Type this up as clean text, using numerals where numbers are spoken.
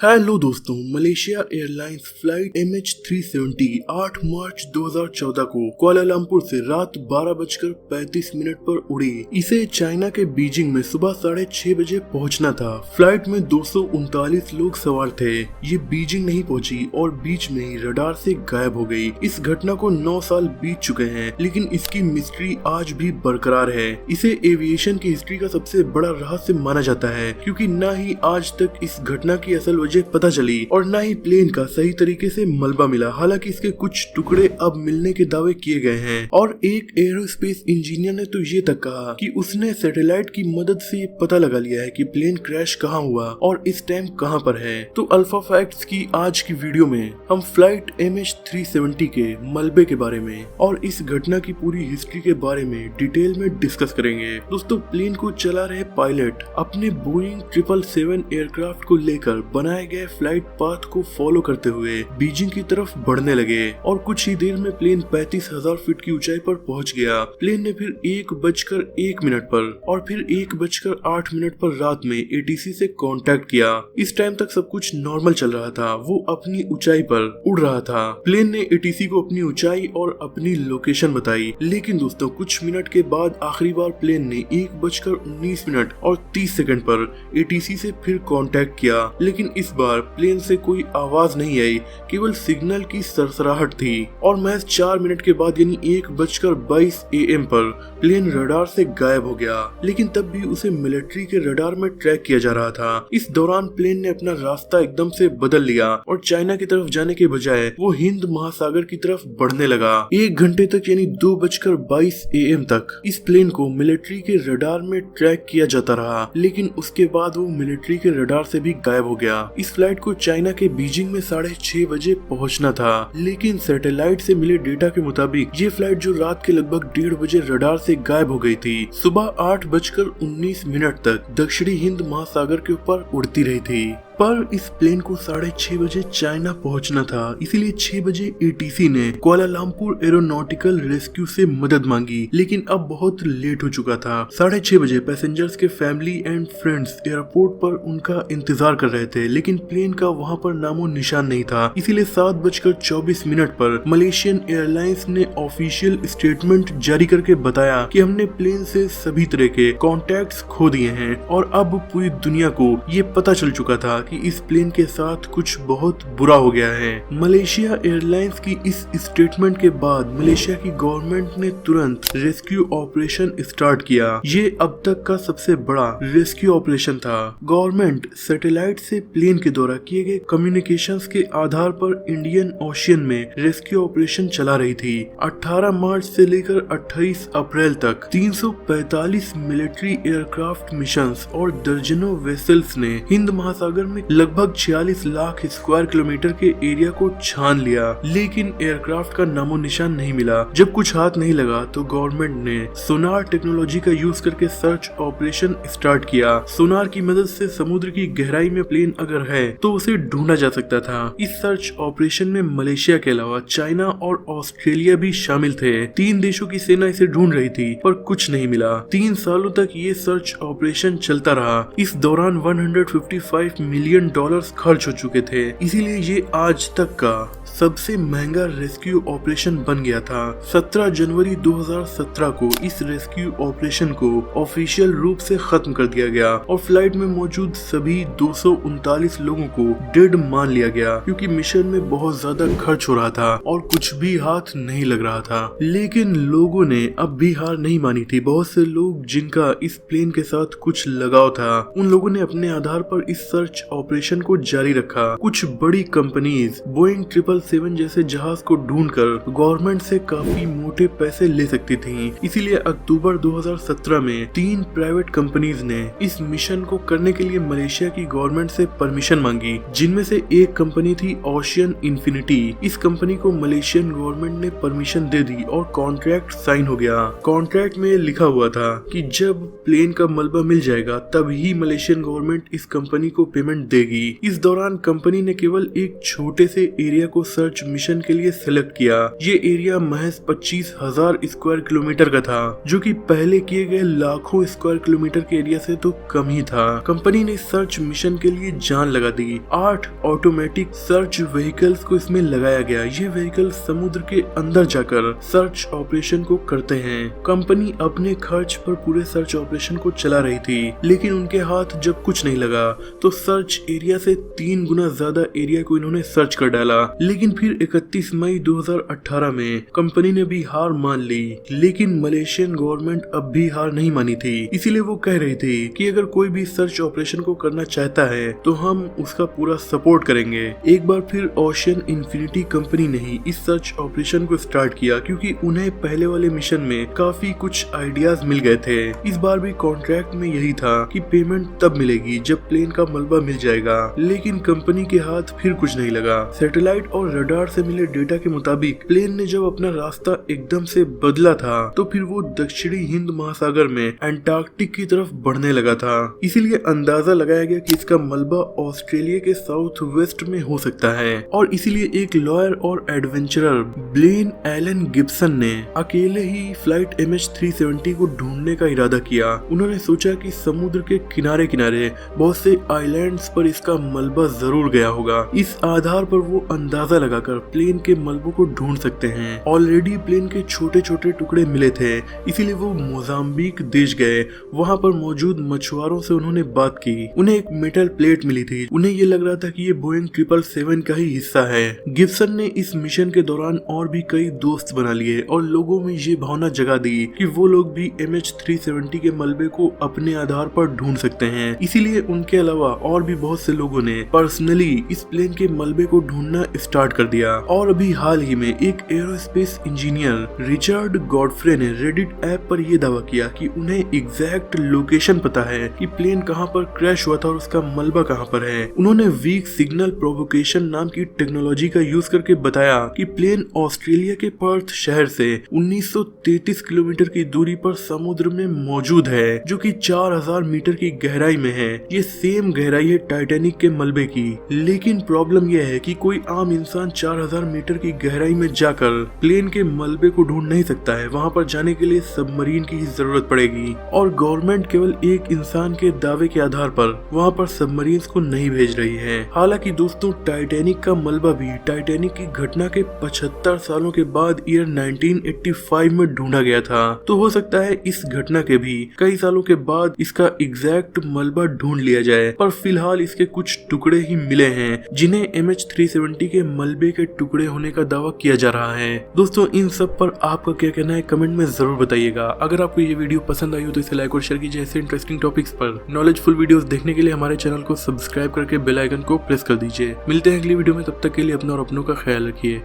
Hello दोस्तों, Malaysia airlines flight MH370 8 मार्च 2014 को Kuala Lumpur से रात 12:35 पर उड़ी। इसे चाइना के बीजिंग में सुबह 6:30 बजे पहुंचना था। फ्लाइट में 239 लोग सवार थे। ये बीजिंग नहीं पहुंची और बीच में ही रडार से गायब हो गई। इस घटना को 9 साल बीत चुके हैं, लेकिन इसकी मिस्ट्री आज भी बरकरार है। इसे एविएशन की हिस्ट्री का सबसे बड़ा रहस्य माना जाता है, क्योंकि न ही आज तक इस घटना की असल वजह पता चली और न ही प्लेन का सही तरीके से मलबा मिला। हालांकि इसके कुछ टुकड़े अब मिलने के दावे किए गए हैं और एक एरोस्पेस इंजीनियर ने तो ये तक कहा कि उसने सैटेलाइट की मदद से ये पता लगा लिया है कि प्लेन क्रैश कहाँ हुआ और इस टाइम कहाँ पर है। तो अल्फा फैक्ट्स की आज की वीडियो में हम फ्लाइट MH370 के मलबे के बारे में और इस घटना की पूरी हिस्ट्री के बारे में डिटेल में डिस्कस करेंगे। दोस्तों, प्लेन को चला रहे पायलट अपने बोइंग 777 एयरक्राफ्ट को लेकर बनाए गए फ्लाइट पाथ को फॉलो करते हुए बीजिंग की तरफ बढ़ने लगे और कुछ ही देर में प्लेन 35,000 फीट की ऊंचाई पर पहुंच गया। प्लेन ने फिर 1:01 पर और फिर 1:08 पर रात में ATC से कांटेक्ट किया। इस टाइम तक सब कुछ नॉर्मल चल रहा था। वो अपनी ऊंचाई पर उड़ रहा था। प्लेन ने ATC को अपनी ऊंचाई और अपनी लोकेशन बताई, लेकिन दोस्तों कुछ मिनट के बाद आखिरी बार प्लेन ने 1:19 और 30 सेकंड पर ATC से फिर कांटेक्ट किया, लेकिन इस बार प्लेन से कोई आवाज नहीं आई, केवल सिग्नल की सरसराहट थी। और महज 4 मिनट के बाद यानी 1:22 AM पर प्लेन रडार से गायब हो गया, लेकिन तब भी उसे मिलिट्री के रडार में ट्रैक किया जा रहा था। इस दौरान प्लेन ने अपना रास्ता एकदम से बदल लिया और चाइना की तरफ जाने के बजाय वो हिंद महासागर की तरफ बढ़ने लगा। 1 घंटे तक यानी 2:22 AM तक इस प्लेन को मिलिट्री के रडार में ट्रैक किया जाता रहा, लेकिन उसके बाद वो मिलिट्री के रडार से भी गायब हो गया। इस फ्लाइट को चाइना के बीजिंग में 6:30 बजे पहुंचना था, लेकिन सैटेलाइट से मिले डेटा के मुताबिक ये फ्लाइट जो रात के लगभग 1:30 बजे रडार से गायब हो गई थी, सुबह 8:19 तक दक्षिणी हिंद महासागर के ऊपर उड़ती रही थी। पर इस प्लेन को 6:30 बजे चाइना पहुंचना था, इसीलिए 6 बजे ATC ने कुआलालंपुर एरोनॉटिकल रेस्क्यू से मदद मांगी, लेकिन अब बहुत लेट हो चुका था। 6:30 बजे पैसेंजर्स के फैमिली एंड फ्रेंड्स एयरपोर्ट पर उनका इंतजार कर रहे थे, लेकिन प्लेन का वहां पर नामो निशान नहीं था। इसीलिए 7:24 पर मलेशियन एयरलाइंस ने ऑफिशियल स्टेटमेंट जारी करके बताया कि हमने प्लेन से सभी तरह के कॉन्टैक्ट्स खो दिए हैं और अब पूरी दुनिया को ये पता चल चुका था कि इस प्लेन के साथ कुछ बहुत बुरा हो गया है। मलेशिया एयरलाइंस की इस स्टेटमेंट के बाद मलेशिया की गवर्नमेंट ने तुरंत रेस्क्यू ऑपरेशन स्टार्ट किया। ये अब तक का सबसे बड़ा रेस्क्यू ऑपरेशन था। गवर्नमेंट सैटेलाइट से प्लेन के द्वारा किए गए कम्युनिकेशंस के आधार पर इंडियन ओशियन में रेस्क्यू ऑपरेशन चला रही थी। 18 मार्च से लेकर 28 अप्रैल तक 345 मिलिट्री एयरक्राफ्ट मिशंस और दर्जनों वेसल्स ने हिंद महासागर में लगभग 46 लाख स्क्वायर किलोमीटर के एरिया को छान लिया, लेकिन एयरक्राफ्ट का नामो निशान नहीं मिला। जब कुछ हाथ नहीं लगा तो गवर्नमेंट ने सोनार टेक्नोलॉजी का यूज करके सर्च ऑपरेशन स्टार्ट किया। सोनार की मदद से समुद्र की गहराई में प्लेन अगर है तो उसे ढूंढा जा सकता था। इस सर्च ऑपरेशन में मलेशिया के अलावा चाइना और ऑस्ट्रेलिया भी शामिल थे। 3 देशों की सेना इसे ढूंढ रही थी, पर कुछ नहीं मिला। 3 सालों तक ये सर्च ऑपरेशन चलता रहा। इस दौरान $155 मिलियन खर्च हो चुके थे, इसीलिए ये आज तक का सबसे महंगा रेस्क्यू ऑपरेशन बन गया था। 17 जनवरी 2017 को इस रेस्क्यू ऑपरेशन को ऑफिशियल रूप से खत्म कर दिया गया और फ्लाइट में मौजूद सभी 239 लोगों को डेड मान लिया गया, क्योंकि मिशन में बहुत ज्यादा खर्च हो रहा था और कुछ भी हाथ नहीं लग रहा था। लेकिन लोगों ने अब भी हार नहीं मानी थी। बहुत से लोग जिनका इस प्लेन के साथ कुछ लगाव था, उन लोगों ने अपने आधार पर इस सर्च ऑपरेशन को जारी रखा। कुछ बड़ी कंपनीज बोइंग 777 जैसे जहाज को ढूंढकर गवर्नमेंट से काफी मोटे पैसे ले सकती थीं। इसीलिए अक्टूबर 2017 में 3 प्राइवेट कंपनीज ने इस मिशन को करने के लिए मलेशिया की गवर्नमेंट से परमिशन मांगी, जिनमें से एक कंपनी थी ओशियन इन्फिनिटी। इस कंपनी को मलेशियन गवर्नमेंट ने परमिशन दे दी और कॉन्ट्रैक्ट साइन हो गया। कॉन्ट्रैक्ट में लिखा हुआ था कि जब प्लेन का मलबा मिल जाएगा तब ही मलेशियन गवर्नमेंट इस कंपनी को पेमेंट देगी। इस दौरान कंपनी ने केवल एक छोटे से एरिया को सर्च मिशन के लिए सिलेक्ट किया। ये एरिया महज 25,000 स्क्वायर किलोमीटर का था, जो कि पहले किए गए लाखों स्क्वायर किलोमीटर के एरिया से तो कम ही था। कंपनी ने सर्च मिशन के लिए जान लगा दी। 8 ऑटोमेटिक सर्च व्हीकल्स को इसमें लगाया गया। ये व्हीकल समुद्र के अंदर जाकर सर्च ऑपरेशन को करते हैं। कंपनी अपने खर्च पर पूरे सर्च ऑपरेशन को चला रही थी, लेकिन उनके हाथ जब कुछ नहीं लगा तो सर्च एरिया से 3 गुना ज्यादा एरिया को इन्होंने सर्च कर डाला। लेकिन फिर 31 मई 2018 में कंपनी ने भी हार मान ली, लेकिन मलेशियन गवर्नमेंट अब भी हार नहीं मानी थी। इसीलिए वो कह रही थी कि अगर कोई भी सर्च ऑपरेशन को करना चाहता है तो हम उसका पूरा सपोर्ट करेंगे। एक बार फिर ओशियन इन्फिनिटी कंपनी ने ही इस सर्च ऑपरेशन को स्टार्ट किया, क्योंकि उन्हें पहले वाले मिशन में काफी कुछ आइडियाज मिल गए थे। इस बार भी कॉन्ट्रैक्ट में यही था कि पेमेंट तब मिलेगी जब प्लेन का मलबा मिल जाएगा, लेकिन कंपनी के हाथ फिर कुछ नहीं लगा। सैटेलाइट और रडार से मिले डेटा के मुताबिक प्लेन ने जब अपना रास्ता एकदम से बदला था तो फिर वो दक्षिणी हिंद महासागर में अंटार्कटिक की तरफ बढ़ने लगा था। इसीलिए अंदाजा लगाया गया कि इसका मलबा ऑस्ट्रेलिया के साउथ वेस्ट में हो सकता है, और इसीलिए एक लॉयर और एडवेंचरर ब्लेन एलन गिब्सन ने अकेले ही फ्लाइट MH370 को ढूंढने का इरादा किया। उन्होंने सोचा कि समुद्र के किनारे किनारे बहुत से आइलैंड्स पर इसका मलबा जरूर गया होगा। इस आधार पर वो अंदाजा लगाकर प्लेन के मलबों को ढूंढ सकते हैं। ऑलरेडी प्लेन के छोटे छोटे टुकड़े मिले थे, इसीलिए वो मोजाम्बिक देश गए। वहाँ पर मौजूद मछुआरों से उन्होंने बात की। उन्हें एक मेटल प्लेट मिली थी। उन्हें ये लग रहा था कि ये बोइंग 777 का ही हिस्सा है। गिब्सन ने इस मिशन के दौरान और भी कई दोस्त बना लिए और लोगों में ये भावना जगा दी कि वो लोग भी MH370 के मलबे को अपने आधार पर ढूंढ सकते हैं। इसीलिए उनके अलावा और भी बहुत से लोगों ने पर्सनली इस प्लेन के मलबे को ढूंढना स्टार्ट कर दिया। और अभी हाल ही में एक एरोस्पेस इंजीनियर रिचर्ड गॉडफ्रे ने रेडिट ऐप पर यह दावा किया कि उन्हें एग्जैक्ट लोकेशन पता है कि प्लेन कहां पर क्रैश हुआ था और उसका मलबा कहां पर है। उन्होंने वीक सिग्नल प्रोवोकेशन नाम की टेक्नोलॉजी का यूज करके बताया कि प्लेन ऑस्ट्रेलिया के पर्थ शहर से 1933 किलोमीटर की दूरी पर समुद्र में मौजूद है, जो कि 4000 मीटर की गहराई में है। ये सेम गहराई है टाइटैनिक के मलबे की। लेकिन प्रॉब्लम यह है कि कोई आम इंसान 4000 मीटर की गहराई में जाकर प्लेन के मलबे को ढूंढ नहीं सकता है। वहाँ पर जाने के लिए सबमरीन की ही जरूरत पड़ेगी, और गवर्नमेंट केवल एक इंसान के दावे के आधार पर वहाँ पर सबमरीन्स को नहीं भेज रही है। हालांकि दोस्तों, टाइटैनिक का मलबा भी टाइटैनिक की घटना के 75 सालों के बाद ईयर 1985 में ढूंढा गया था। तो हो सकता है इस घटना के भी कई सालों के बाद इसका एग्जैक्ट मलबा ढूंढ लिया जाए, पर फिलहाल इसके कुछ टुकड़े ही मिले हैं जिन्हें MH370 के मलबे के टुकड़े होने का दावा किया जा रहा है। दोस्तों, इन सब पर आपका क्या कहना है कमेंट में जरूर बताइएगा। अगर आपको ये वीडियो पसंद आई हो तो इसे लाइक और शेयर कीजिए। ऐसे इंटरेस्टिंग टॉपिक्स पर नॉलेजफुल वीडियोस देखने के लिए हमारे चैनल को सब्सक्राइब करके बेल आइकन को प्रेस कर दीजिए। मिलते हैं अगली वीडियो में, तब तक के लिए अपना और अपनों का ख्याल रखिए।